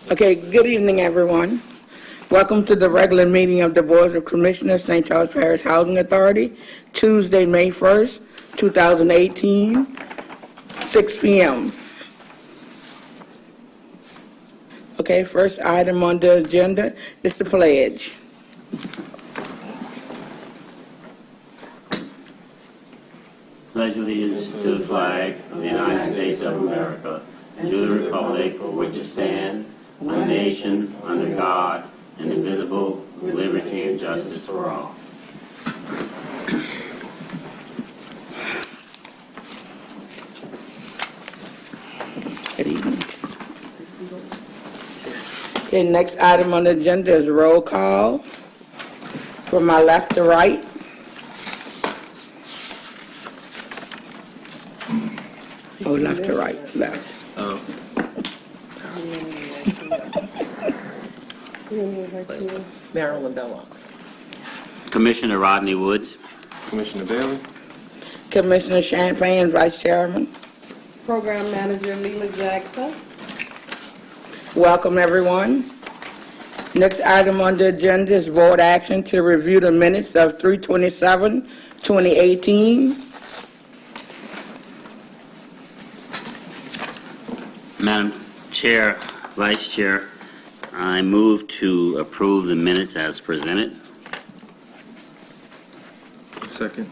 Okay, good evening, everyone. Welcome to the regular meeting of the Board of Commissioners, St. Charles Parish Housing Authority, Tuesday, May 1st, 2018, 6 p.m. Okay, first item on the agenda is the pledge. Pledge allegiance to the flag of the United States of America, and to the republic for which it stands, one nation, under God, indivisible, with liberty and justice for all. Good evening. Okay, next item on the agenda is roll call. From my left to right. Oh, left to right, left. Marilyn Belloc. Commissioner Rodney Woods. Commissioner Bailey. Commissioner Champagne, Vice Chairman. Program Manager Leela Jackson. Welcome, everyone. Next item on the agenda is board action to review the minutes of 3/27/2018. Madam Chair, Vice Chair, I move to approve the minutes as presented. Second.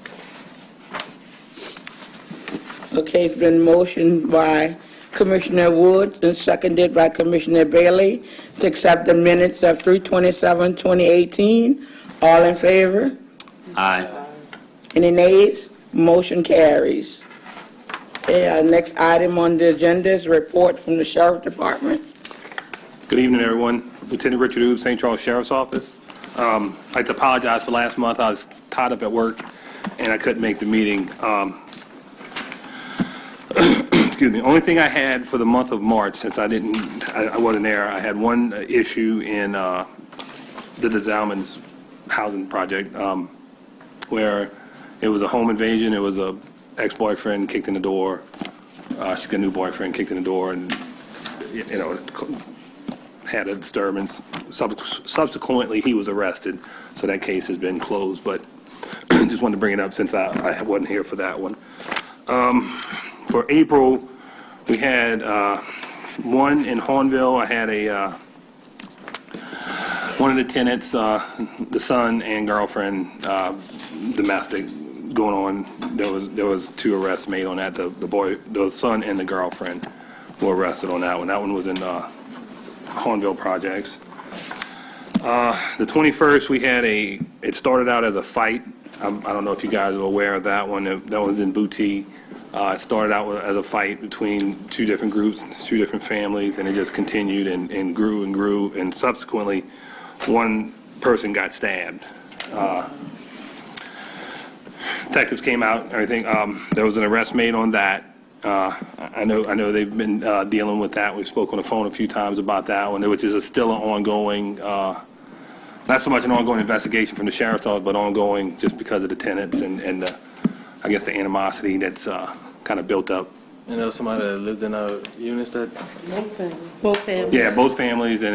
Okay, it's been motioned by Commissioner Woods and seconded by Commissioner Bailey to accept the minutes of 3/27/2018. All in favor? Aye. Any nays? Motion carries. Okay, our next item on the agenda is a report from the Sheriff Department. Good evening, everyone. Lieutenant Richard Oob, St. Charles Sheriff's Office. I'd like to apologize for last month. I was tied up at work and I couldn't make the meeting. Excuse me. Only thing I had for the month of March, since I wasn't there, I had one issue in the Zalman's housing project where it was a home invasion. It was a ex-boyfriend kicked in the door. She's got a new boyfriend, kicked in the door, and had a disturbance. Subsequently, he was arrested, so that case has been closed. But just wanted to bring it up since I wasn't here for that one. For April, we had one in Hornville. I had one of the tenants, the son and girlfriend, domestic going on. There was 2 arrests made on that. The son and the girlfriend were arrested on that one. That one was in Hornville projects. The 21st, we had it started out as a fight. I don't know if you guys are aware of that one. That was in Booty. It started out as a fight between 2 different groups, 2 different families, and it just continued and grew, and subsequently, one person got stabbed. Detectives came out and everything. There was an arrest made on that. I know they've been dealing with that. We've spoken on the phone a few times about that one, which is still an ongoing, not so much an ongoing investigation from the sheriff's office, but ongoing just because of the tenants and I guess the animosity that's kind of built up. You know, somebody that lived in our units that... Both families. Yeah, both families, and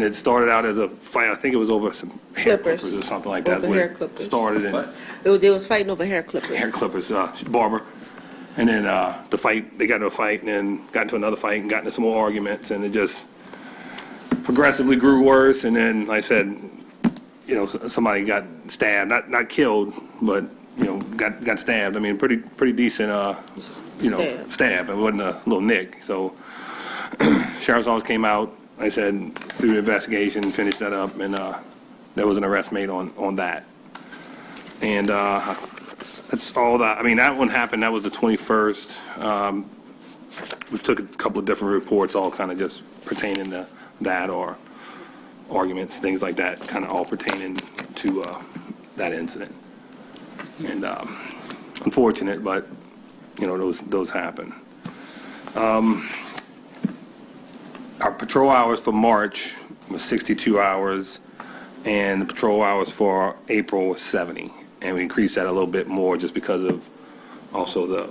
it started out as a fight. I think it was over some hair clippers or something like that. Over hair clippers. Started in They was fighting over hair clippers. hair clippers, barber. And then the fight, they got into a fight and then got into another fight and got into some more arguments, and it just progressively grew worse. And then, like I said, somebody got stabbed, not killed, but got stabbed. I mean, pretty decent, stab. It wasn't a little nick. So, sheriff's office came out. Like I said, through the investigation, finished that up, and there was an arrest made on that. And that's all that. I mean, that one happened. That was the 21st. We took a couple of different reports, all kind of just pertaining to that, or arguments, things like that, kind of all pertaining to that incident. And unfortunate, but those happen. Our patrol hours for March was 62 hours, and the patrol hours for April was 70. And we increased that a little bit more just because of also the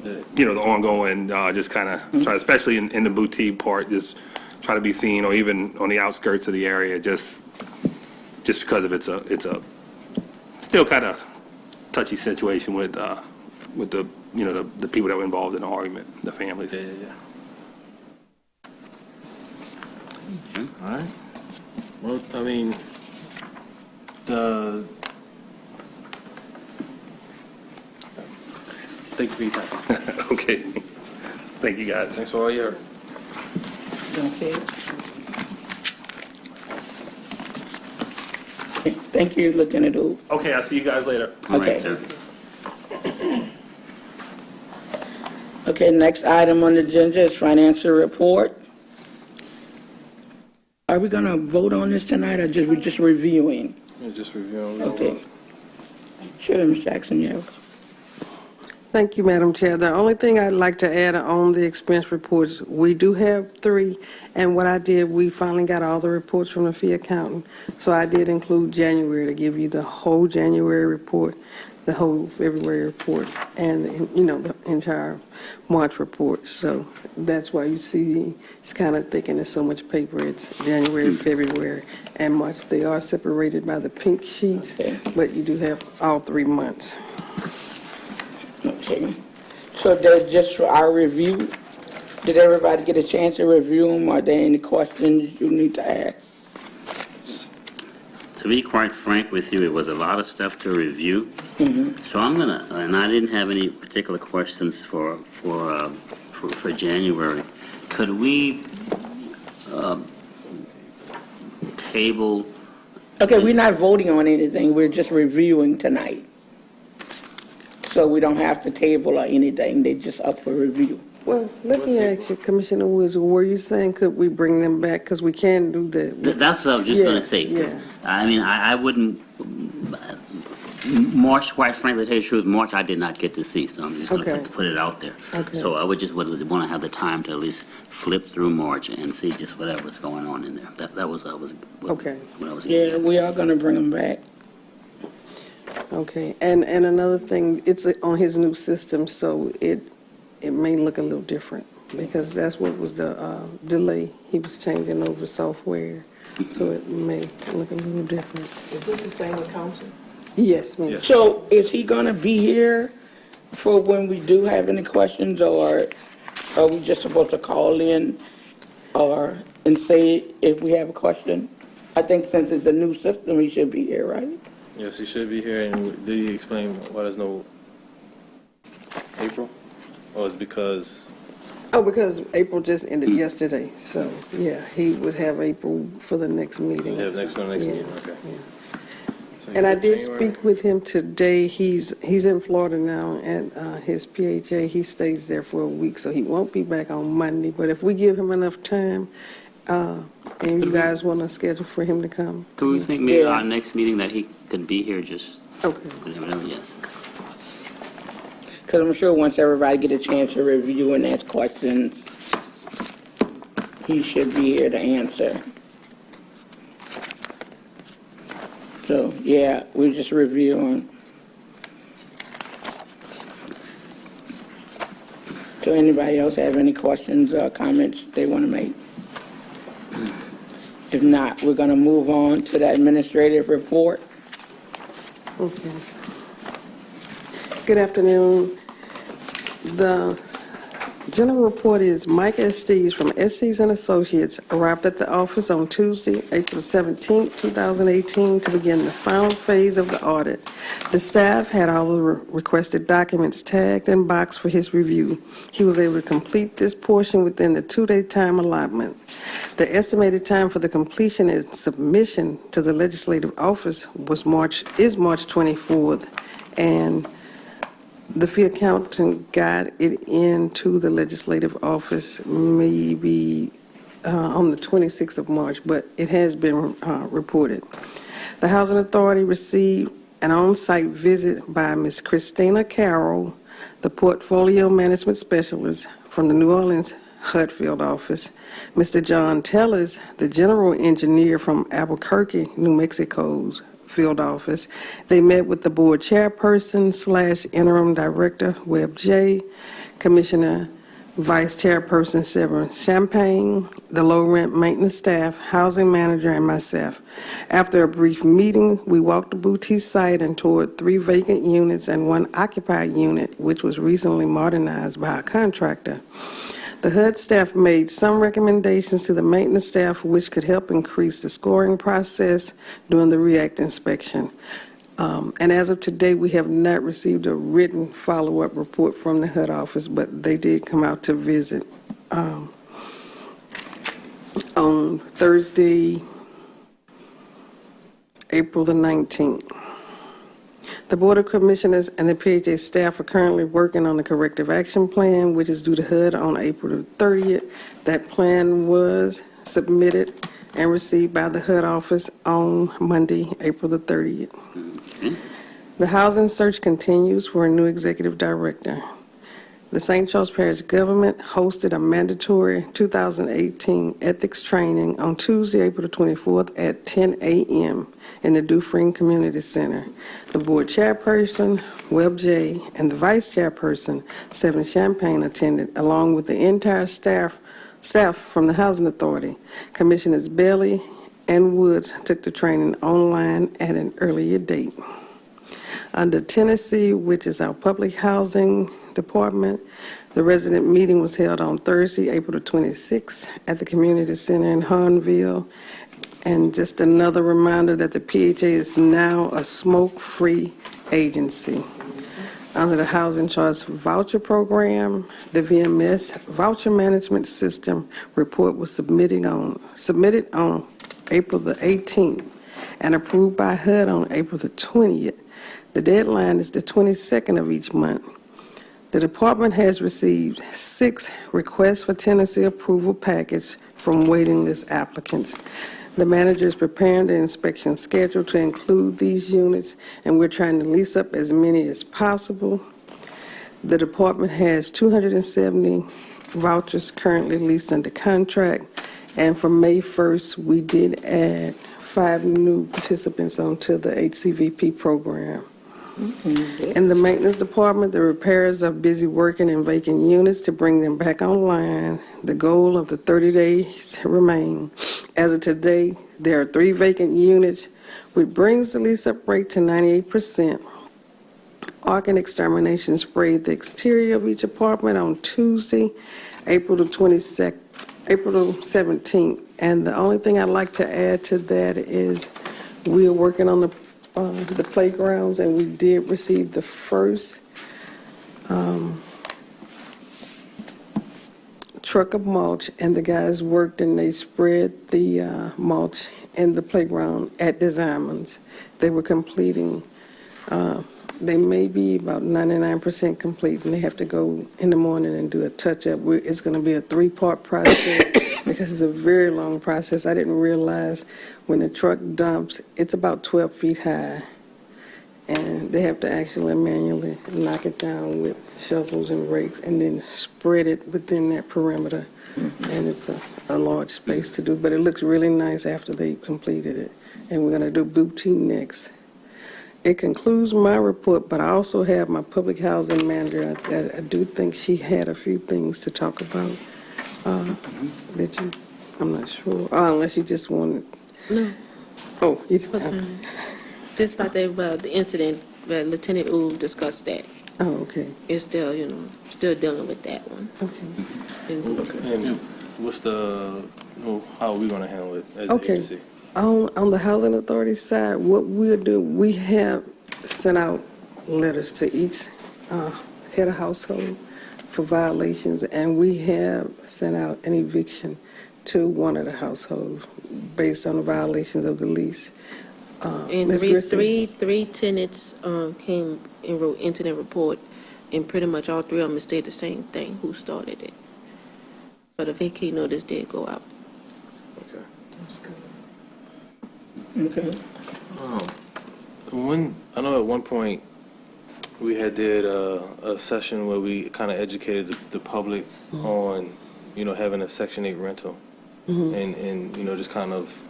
ongoing, just kind of try, especially in the boutique part, just try to be seen, or even on the outskirts of the area, just because of it's a still kind of touchy situation with the the people that were involved in the argument, the families. Yeah. All right. Well, I mean, thank you for your time. Okay. Thank you, guys. Thanks for all your. Okay. Thank you, Lieutenant Hoop. Okay, I'll see you guys later. All right, Okay. sir. Okay, next item on the agenda is financial report. Are we gonna vote on this tonight, or we're just reviewing? Just reviewing. Okay. Sure, Ms. Jackson, you have. Thank you, Madam Chair. The only thing I'd like to add on the expense reports, we do have 3, and what I did, we finally got all the reports from the fee accountant. So I did include January to give you the whole January report, the whole February report, and, the entire March report. So that's why you see it's kind of thick and there's so much paper. It's January, February, and March. They are separated by the pink sheets, Okay. but you do have all 3 months. Okay. So that's just for our review. Did everybody get a chance to review them? Are there any questions you need to ask? To be quite frank with you, it was a lot of stuff to review. So and I didn't have any particular questions for January. Could we table? Okay, we're not voting on anything. We're just reviewing tonight. So we don't have to table or anything. They're just up for review. Well, let me ask you, Commissioner Woods, were you saying could we bring them back? Because we can do that. That's what I was just going to say. 'Cause, Yeah. I mean, I wouldn't. March, quite frankly, to tell you the truth, March I did not get to see, so I'm just going Okay. to put it out there. Okay. So I would want to have the time to at least flip through March and see just whatever's going on in there. That was Okay. what I was. Yeah, we are gonna bring them back. Okay, and another thing, it's on his new system, so it may look a little different, because that's what was the delay. He was changing over software, so it may look a little different. Is this the same with council? Yes, ma'am. So is he gonna be here for when we do have any questions, or are we just supposed to call in and say if we have a question? I think since it's a new system, he should be here, right? Yes, you should be here. And did you explain why there's no April? Or is it because? Oh, because April just ended yesterday, so, yeah, he would have April for the next meeting. You have next one, next Yeah, meeting, okay. yeah. So you And I put did January? speak with him today. He's in Florida now, and his PHA, he stays there for a week, so he won't be back on Monday. But if we give him enough time, and you guys want to schedule for him to come? Do we think maybe Yeah. our next meeting that he could be here just Okay. whatever? Yes. Because I'm sure once everybody get a chance to review and ask questions, he should be here to answer. So, yeah, we're just reviewing. So anybody else have any questions or comments they want to make? If not, we're going to move on to the administrative report. Okay. Good afternoon. The general report is Mike Estes from Estes and Associates arrived at the office on Tuesday, April 17, 2018, to begin the final phase of the audit. The staff had all the requested documents tagged and boxed for his review. He was able to complete this portion within the 2-day time allotment. The estimated time for the completion and submission to the legislative office is March 24th, and the fee accountant got it into the legislative office maybe on the 26th of March, but it has been reported. The Housing Authority received an on-site visit by Ms. Christina Carroll, the Portfolio Management Specialist from the New Orleans Hudfield office, Mr. John Tellers, the General Engineer from Albuquerque, New Mexico's field office. They met with the board chairperson / interim director, Webb J., Commissioner Vice Chairperson Severance Champagne, the low-rent maintenance staff, housing manager, and myself. After a brief meeting, we walked the boutique site and toured 3 vacant units and 1 occupied unit, which was recently modernized by a contractor. The HUD staff made some recommendations to the maintenance staff which could help increase the scoring process during the REACT inspection. And as of today, we have not received a written follow-up report from the HUD office, but they did come out to visit on Thursday, April the 19th. The Board of Commissioners and the PHA staff are currently working on the corrective action plan, which is due to HUD on April the 30th. That plan was submitted and received by the HUD office on Monday, April the 30th. The housing search continues for a new executive director. The St. Charles Parish government hosted a mandatory 2018 ethics training on Tuesday, April 24th at 10 a.m. in the Dufresne Community Center. The board chairperson, Webb J., and the vice chairperson, Seven Champagne, attended, along with the entire staff from the Housing Authority. Commissioners Bailey and Woods took the training online at an earlier date. Under Tennessee, which is our public housing department, the resident meeting was held on Thursday, April 26th at the Community Center in Harnville. And just another reminder that the PHA is now a smoke-free agency. Under the Housing Choice Voucher Program, the VMS Voucher Management System report was submitted on April the 18th and approved by HUD on April the 20th. The deadline is the 22nd of each month. The department has received 6 requests for tenancy approval package from waiting list applicants. The manager is preparing the inspection schedule to include these units, and we're trying to lease up as many as possible. The department has 270 vouchers currently leased under contract, and from May 1st, we did add 5 new participants onto the HCVP program. In the maintenance department, the repairers are busy working in vacant units to bring them back online. The goal of the 30 days remain. As of today, there are 3 vacant units, which brings the lease-up rate to 98%. Arc and Extermination sprayed the exterior of each apartment on Tuesday, April the 17th. And the only thing I'd like to add to that is we are working on the playgrounds, and we did receive the first truck of mulch, and the guys worked and they spread the mulch in the playground at Designmans. They were completing, they may be about 99% complete, and they have to go in the morning and do a touch-up. It's going to be a 3-part process because it's a very long process. I didn't realize when the truck dumps, it's about 12 feet high, and they have to actually manually knock it down with shovels and rakes and then spread it within that perimeter. And it's a large space to do, but it looks really nice after they completed it. And we're going to do boutique next. It concludes my report, but I also have my public housing manager. I do think she had a few things to talk about. Did you? I'm not sure. Unless you just wanted. No. Oh, you What's fine. Just about the incident, where Lieutenant Wu discussed that. Oh, okay. It's still, still dealing with that one. Okay. And what's how are we going to handle it as an Okay. agency? On the Housing Authority side, what we'll do, we have sent out letters to each head of household for violations, and we have sent out an eviction to one of the households based on the violations of the lease. And Ms. Grissom? three tenants came and wrote incident report, and pretty much all 3 of them said the same thing, who started it. But a vacate notice did go out. Okay. Okay. I know at one point we had did a session where we kind of educated the public on, having a Section 8 rental, and just kind of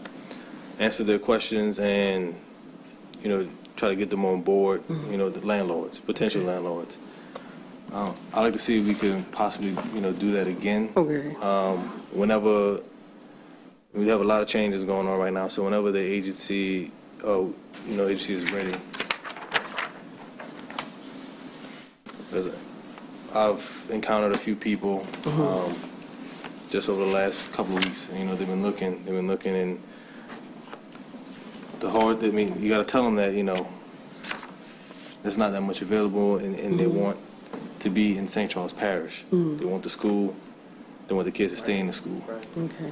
answer their questions and, try to get them on board, the landlords, potential landlords. I'd like to see if we can possibly, do that again. Okay. Whenever, we have a lot of changes going on right now, so whenever the agency, agency is ready. I've encountered a few people just over the last couple of weeks. They've been looking, and you got to tell them that there's not that much available, and they want to be in St. Charles Parish. They want the school. They want the kids to stay in the school. Okay.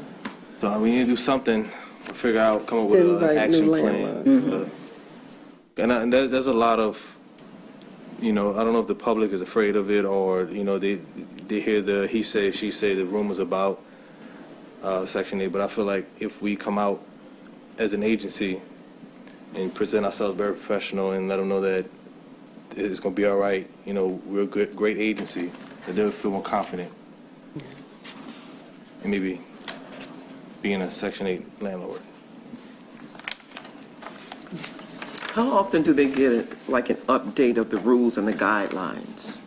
So we need to do something. Come up with To an invite action new plan. landlords. And there's a lot of, I don't know if the public is afraid of it, or they hear the he say she say, the rumors about Section 8. But I feel like if we come out as an agency and present ourselves very professional and let them know that it's going to be all right, we're a great agency, that they'll feel more confident and maybe being a Section 8 landlord. How often do they get an update of the rules and the guidelines?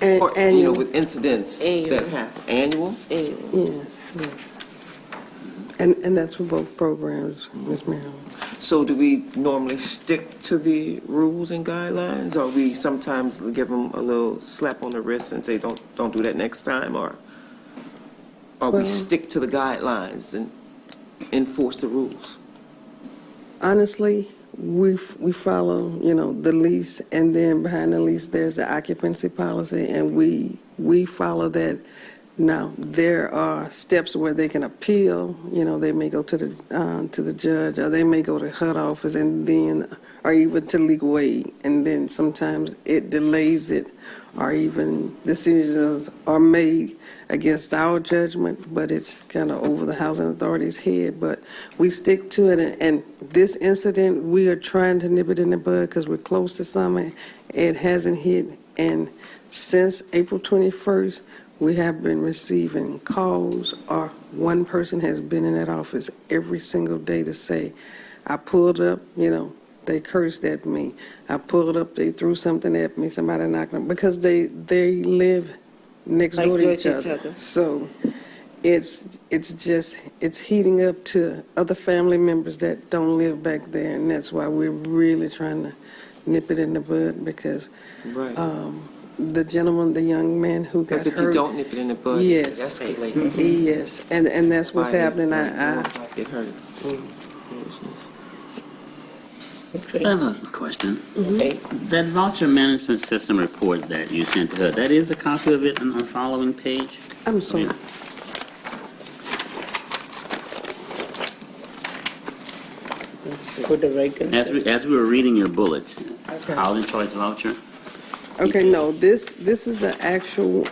Or, Annual. with incidents Annual. that happen? Annual? Yes, yes. And that's for both programs, Ms. Marilyn. So do we normally stick to the rules and guidelines, or we sometimes give them a little slap on the wrist and say, don't do that next time, or we Well- stick to the guidelines and enforce the rules? Honestly, we follow, the lease, and then behind the lease, there's the occupancy policy, and we follow that. Now, there are steps where they can appeal, they may go to the judge, or they may go to HUD office, and then, or even to legal aid, and then sometimes it delays it, or even decisions are made against our judgment, but it's kind of over the housing authority's head. But we stick to it, and this incident, we are trying to nip it in the bud because we're close to summer. It hasn't hit, and since April 21st, we have been receiving calls, or one person has been in that office every single day to say, I pulled up, they cursed at me. I pulled up, they threw something at me, somebody knocked them, because they live next door to each other. So it's heating up to other family members that don't live back there, and that's why we're really trying to nip it in the bud, because Right. the gentleman, the young man who got Because if you hurt. don't nip it in the bud, it Yes. escalates. Yes, and that's what's happening. I Get hurt. Foolishness. I have a question. Okay. That voucher management system report that you sent to her, that is a copy of it on the following page? I'm sorry. Yeah. For the vacant. As we were reading your bullets, housing choice voucher? Okay, no, this is the actual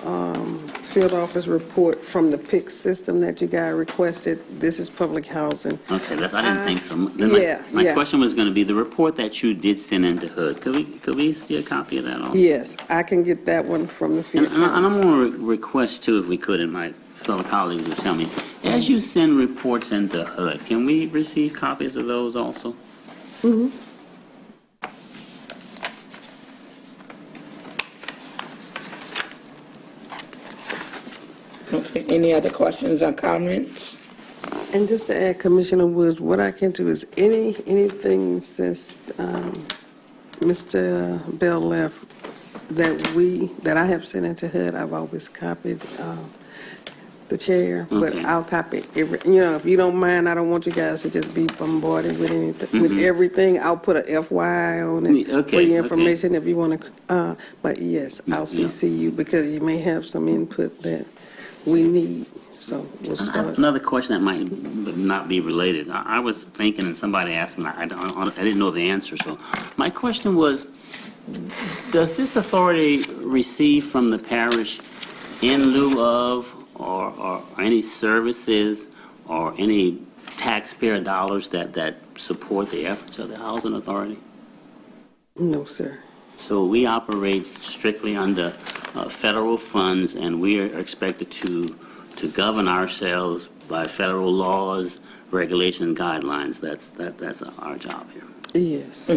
field office report from the PIC system that you guys requested. This is public housing. Okay, I didn't think so. Then yeah, My yeah. question was going to be the report that you did send into HUD. Could we see a copy of that also? Yes, I can get that one from the field And I'm office. going to request too, if we could, and my fellow colleagues will tell me, as you send reports into HUD, can we receive copies of those also? Okay, any other questions or comments? And just to add, Commissioner Woods, what I can do is anything since Mr. Bell left that I have sent into HUD, I've always copied the chair, but Okay. I'll copy every, if you don't mind, I don't want you guys to just be bombarded with anything, with everything. I'll put a FYI on it for Okay, your okay. information if you want to, but yes, I'll CC you because you may have some input that we need, so we'll I have start. another question that might not be related. I was thinking, and somebody asked me, I didn't know the answer, so my question was, does this authority receive from the parish in lieu of or any services or any taxpayer dollars that support the efforts of the housing authority? No, sir. So we operate strictly under federal funds, and we are expected to govern ourselves by federal laws, regulations, guidelines. That's our job here. Yes.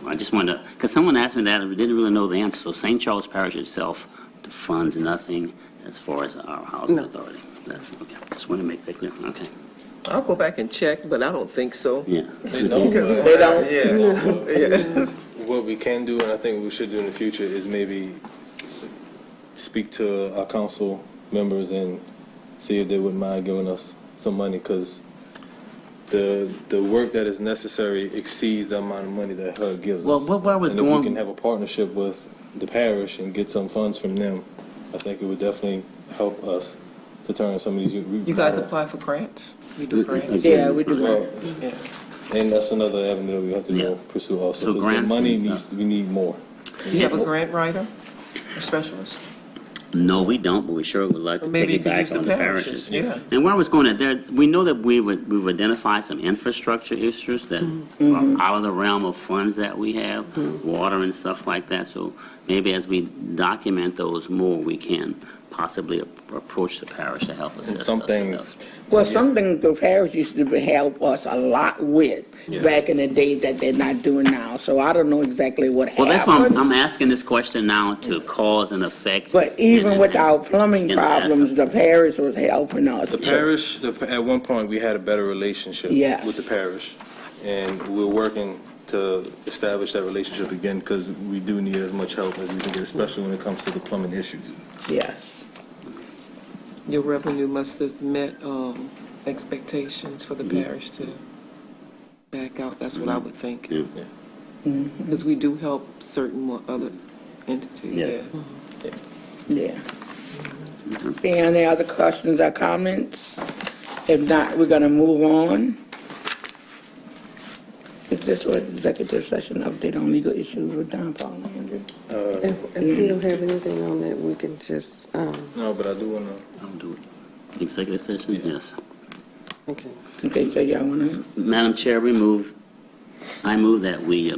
I just wanted to, because someone asked me that, and we didn't really know the answer. So St. Charles Parish itself funds nothing as far as our housing No. authority. That's, okay, just want to make that clear, okay. I'll go back and check, but I don't think so. Yeah. They don't, They don't? Yeah. what we can do, and I think we should do in the future, is maybe speak to our council members and see if they wouldn't mind giving us some money, because the work that is necessary exceeds the amount of money that HUD gives Well, us. where I was And if going- we can have a partnership with the parish and get some funds from them, I think it would definitely help us to turn some of these. You guys apply for grants? We do grants? Yeah, we do Well, that. Yeah. and that's another avenue we have to Yeah. go pursue also. So 'cause the grants money and needs, stuff. we need more. You have a grant writer or specialist? No, we don't, but we sure would like to Maybe you could piggyback use the on the parishes, parishes. yeah. And where I was going at there, we know that we've identified some infrastructure issues that are out of the realm of funds that we have, water and stuff like that. So maybe as we document those more, we can possibly approach the parish to help assist And us some with things, those. Well, some things the parish used to help us a lot with back in the day that they're not doing now. So I don't know exactly what Well, that's why happened. I'm asking this question now to cause and effect. But even with our plumbing and problems, the parish was helping us. the parish, at one point, we had a better relationship Yes. with the parish. And we're working to establish that relationship again, because we do need as much help as we can get, especially when it comes to the plumbing issues. Yes. Your revenue must have met expectations for the parish to back out. That's what I would think. Yeah. Because we do help certain other entities, Yes. yeah. Yeah. Any other questions or comments? If not, we're going to move on. Is this what executive session update on legal issues with John Paul Landry? If you don't have anything on that, we can just, No, but I do want to, I'll do it. Executive session, yes. okay. Okay, so y'all want to, Madam Chair, I move that we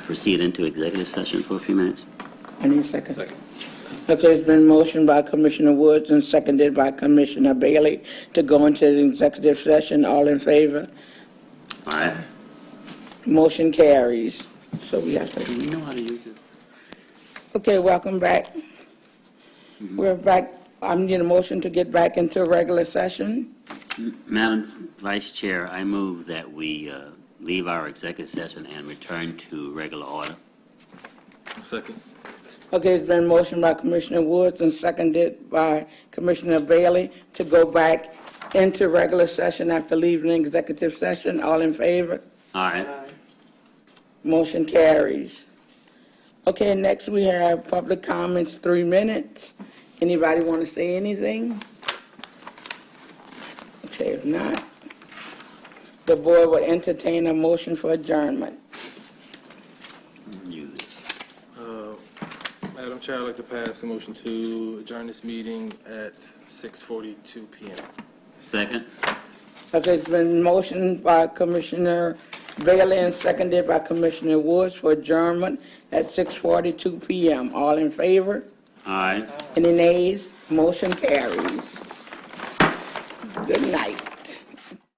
proceed into executive session for a few minutes. I need a second. second. Okay, it's been motioned by Commissioner Woods and seconded by Commissioner Bailey to go into the executive session. All in favor? All right? Motion carries. So we have Do to, we know how to use it? okay, welcome back. We're back. I need a motion to get back into regular session. Madam Vice Chair, I move that we leave our executive session and return to regular order. Second. Okay, it's been motioned by Commissioner Woods and seconded by Commissioner Bailey to go back into regular session after leaving executive session. All in favor? All right? Motion carries. Okay, next we have public comments, 3 minutes. Anybody want to say anything? Okay, if not, the board would entertain a motion for adjournment. Use. Madam Chair, I'd like to pass a motion to adjourn this meeting at 6:42 p.m. Second? Okay, it's been motioned by Commissioner Bailey and seconded by Commissioner Woods for adjournment at 6:42 p.m. All in favor? All right. Any nays? Motion carries. Good night.